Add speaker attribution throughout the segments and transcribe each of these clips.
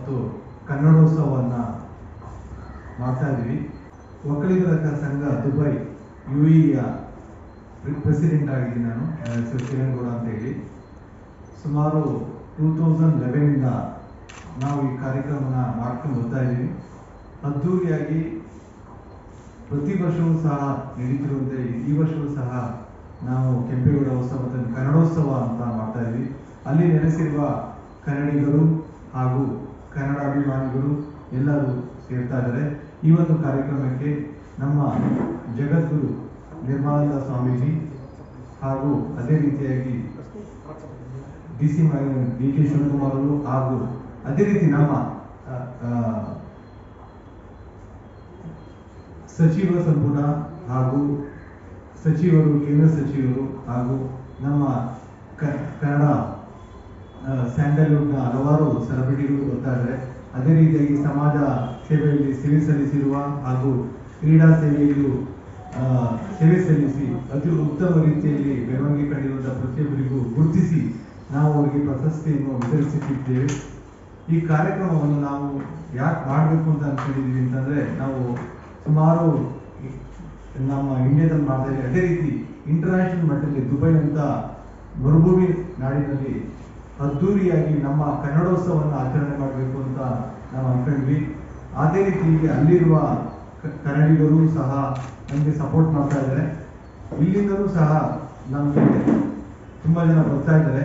Speaker 1: ಮತ್ತು ಕನ್ನಡೋತ್ಸವವನ್ನು ಮಾಡ್ತಾ ಇದ್ವಿ. ಒಕ್ಕಲಿಗರ ಸಂಘ ದುಬೈ UAEಯ ಪ್ರೆಸಿಡೆಂಟ್ ಆಗಿದ್ದೀನಿ ನಾನು, ಕಿರಣಗೌಡ ಅಂತ ಹೇಳಿ. ಸುಮಾರು 2011 ನಾವು ಈ ಕಾರ್ಯಕ್ರಮನ ಮಾಡ್ಕೊಂಡು ಬರ್ತಾ ಇದ್ದೀವಿ. ಅದ್ದೂರಿಯಾಗಿ ಪ್ರತಿ ವರ್ಷವೂ ಸಹ ನಡೀತಿರುವಂತೆ ಈ ವರ್ಷವೂ ಸಹ ನಾವು ಕೆಂಪೇಗೌಡ ಉತ್ಸವ ಮತ್ತು ಕನ್ನಡೋತ್ಸವ ಅಂತ ಮಾಡ್ತಾ ಇದ್ವಿ. ಅಲ್ಲಿ ನೆಲೆಸಿರುವ ಕನ್ನಡಿಗರು ಹಾಗೂ ಕನ್ನಡಾಭಿಮಾನಿಗಳು ಎಲ್ಲರೂ ಸೇರ್ತಾ ಇದ್ದಾರೆ. ಈ ಒಂದು ಕಾರ್ಯಕ್ರಮಕ್ಕೆ ನಮ್ಮ ಜಗದ್ಗುರು ನಿರ್ಮಲಾನಂದ ಸ್ವಾಮೀಜಿ ಹಾಗೂ ಅದೇ ರೀತಿಯಾಗಿ DC DK ಶಿವಕುಮಾರ್ ಅವರು ಹಾಗೂ ಅದೇ ರೀತಿ ನಮ್ಮ ಸಚಿವ ಸಂಪುಟ ಹಾಗೂ ಸಚಿವರು, ಕೇಂದ್ರ ಸಚಿವರು ಹಾಗೂ ನಮ್ಮ ಕನ್ನಡ ಸ್ಯಾಂಡಲ್ವುಡ್ನ ಹಲವಾರು ಸೆಲೆಬ್ರಿಟಿಗಳು ಬರ್ತಾ ಇದ್ದಾರೆ. ಅದೇ ರೀತಿಯಾಗಿ ಸಮಾಜ ಸೇವೆಯಲ್ಲಿ ಸೇವೆ ಸಲ್ಲಿಸಿರುವ ಹಾಗೂ ಕ್ರೀಡಾ ಸೇವೆಯಲ್ಲೂ ಸೇವೆ ಸಲ್ಲಿಸಿ ಅತಿ ಉತ್ತಮ ರೀತಿಯಲ್ಲಿ ಬೆಳವಣಿಗೆ ಕಂಡಿರುವಂತಹ ಪ್ರತಿಯೊಬ್ಬರಿಗೂ ಗುರುತಿಸಿ ನಾವು ಅವರಿಗೆ ಪ್ರಶಸ್ತಿಯನ್ನು ವಿತರಿಸುತ್ತಿದ್ದೇವೆ. ಈ ಕಾರ್ಯಕ್ರಮವನ್ನು ನಾವು ಯಾಕೆ ಮಾಡಬೇಕು ಅಂತ ಅನ್ಕೊಂಡಿದ್ದೀವಿ ಅಂತಂದ್ರೆ, ನಾವು ಸುಮಾರು ನಮ್ಮ ಇಂಡಿಯಾದಲ್ಲಿ ಮಾಡ್ತಾ ಇದ್ದೀವಿ. ಅದೇ ರೀತಿ ಇಂಟರ್ನ್ಯಾಷನಲ್ ಮಟ್ಟದಲ್ಲಿ ದುಬೈ ಅಂತ ಮರುಭೂಮಿ ನಾಡಿನಲ್ಲಿ ಅದ್ದೂರಿಯಾಗಿ ನಮ್ಮ ಕನ್ನಡೋತ್ಸವವನ್ನು ಆಚರಣೆ ಮಾಡಬೇಕು ಅಂತ ನಾವು ಅನ್ಕೊಂಡ್ವಿ. ಅದೇ ರೀತಿ ಅಲ್ಲಿರುವ ಕನ್ನಡಿಗರು ಸಹ ನಮಗೆ ಸಪೋರ್ಟ್ ಮಾಡ್ತಾ ಇದ್ದಾರೆ. ಇಲ್ಲಿಂದಲೂ ಸಹ ನಮಗೆ ತುಂಬ ಜನ ಬರ್ತಾ ಇದ್ದಾರೆ.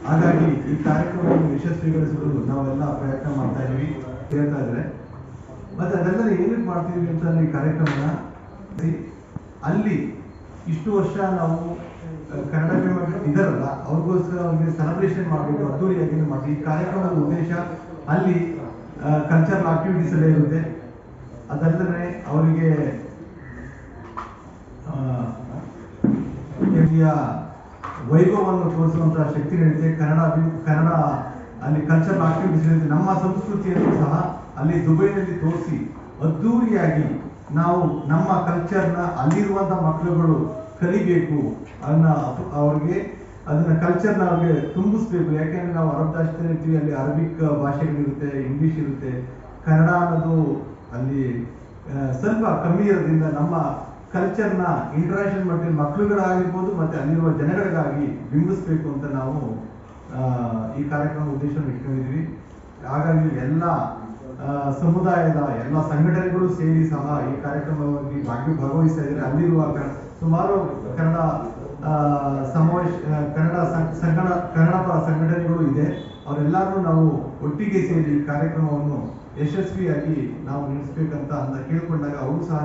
Speaker 1: ಹಾಗಾಗಿ ಈ ಕಾರ್ಯಕ್ರಮವನ್ನು ಯಶಸ್ವಿಗೊಳಿಸಲು ನಾವೆಲ್ಲ ಪ್ರಯತ್ನ ಮಾಡ್ತಾ ಇದ್ದೀವಿ, ಹೇಳ್ತಾ ಇದ್ದಾರೆ. ಮತ್ತೆ ಅದೆಲ್ಲ ಏನಕ್ಕೆ ಮಾಡ್ತೀವಿ ಅಂತ ಈ ಕಾರ್ಯಕ್ರಮನ ಅಲ್ಲಿ ಇಷ್ಟು ವರ್ಷ ನಾವು ಕನ್ನಡ ಇದಾರಲ್ಲ ಅವ್ರಿಗೋಸ್ಕರ ಅವ್ರಿಗೆ ಸೆಲೆಬ್ರೇಷನ್ ಮಾಡಬೇಕು, ಅದ್ದೂರಿಯಾಗಿ ಮಾಡಿ. ಈ ಕಾರ್ಯಕ್ರಮದ ಉದ್ದೇಶ ಅಲ್ಲಿ ಕಲ್ಚರಲ್ ಆಕ್ಟಿವಿಟೀಸ್ ಎಲ್ಲ ಇರುತ್ತೆ. ಅದಲ್ಲದೆ ಅವರಿಗೆ ವೈಭವವನ್ನು ತೋರಿಸುವಂತಹ ಶಕ್ತಿ ನೀಡುತ್ತೆ. ಕನ್ನಡ ಅಲ್ಲಿ ಕಲ್ಚರಲ್ ಆಕ್ಟಿವಿಟೀಸ್ ಇರುತ್ತೆ. ನಮ್ಮ ಸಂಸ್ಕೃತಿಯನ್ನು ಸಹ ಅಲ್ಲಿ ದುಬೈನಲ್ಲಿ ತೋರಿಸಿ ಅದ್ದೂರಿಯಾಗಿ ನಾವು ನಮ್ಮ ಕಲ್ಚರ್ನ ಅಲ್ಲಿರುವಂತ ಮಕ್ಕಳುಗಳು ಕಲಿಬೇಕು, ಅವ್ರಿಗೆ ಅದನ್ನ ಕಲ್ಚರ್ನ ಅವ್ರಿಗೆ ತುಂಬಿಸ್ಬೇಕು. ಯಾಕೆಂದ್ರೆ ನಾವು ಅರಬ್ ಭಾಷೆ ಇರ್ತೀವಿ, ಅಲ್ಲಿ ಅರಬಿಕ್ ಭಾಷೆಗಳಿರುತ್ತೆ, ಇಂಗ್ಲಿಷ್ ಇರುತ್ತೆ. ಕನ್ನಡ ಅನ್ನೋದು ಅಲ್ಲಿ ಸ್ವಲ್ಪ ಕಮ್ಮಿ ಇರೋದ್ರಿಂದ ನಮ್ಮ ಕಲ್ಚರ್ನ ಇಂಟರ್ನ್ಯಾಷನಲ್ ಮಟ್ಟದಲ್ಲಿ ಮಕ್ಕಳುಗಳಾಗಿರ್ಬೋದು ಮತ್ತೆ ಅಲ್ಲಿರುವ ಜನಗಳಿಗಾಗಿ ಬಿಂಬಿಸ್ಬೇಕು ಅಂತ ನಾವು ಈ ಕಾರ್ಯಕ್ರಮ ಉದ್ದೇಶವನ್ನು ಇಟ್ಕೊಂಡಿದ್ವಿ. ಹಾಗಾಗಿ ಎಲ್ಲ ಸಮುದಾಯದ ಎಲ್ಲ ಸಂಘಟನೆಗಳು ಸೇರಿ ಸಹ ಈ ಕಾರ್ಯಕ್ರಮವಾಗಿ ಭಾಗವಹಿಸ್ತಾ ಇದ್ದಾರೆ. ಅಲ್ಲಿರುವ ಸುಮಾರು ಕನ್ನಡ ಕನ್ನಡ ಸಂಘಟನೆಗಳು ಇದೆ. ಅವರೆಲ್ಲರೂ ನಾವು ಒಟ್ಟಿಗೆ ಸೇರಿ ಈ ಕಾರ್ಯಕ್ರಮವನ್ನು ಯಶಸ್ವಿಯಾಗಿ ನಾವು ನಡೆಸಬೇಕಂತ ಕೇಳ್ಕೊಂಡಾಗ ಅವರು ಸಹ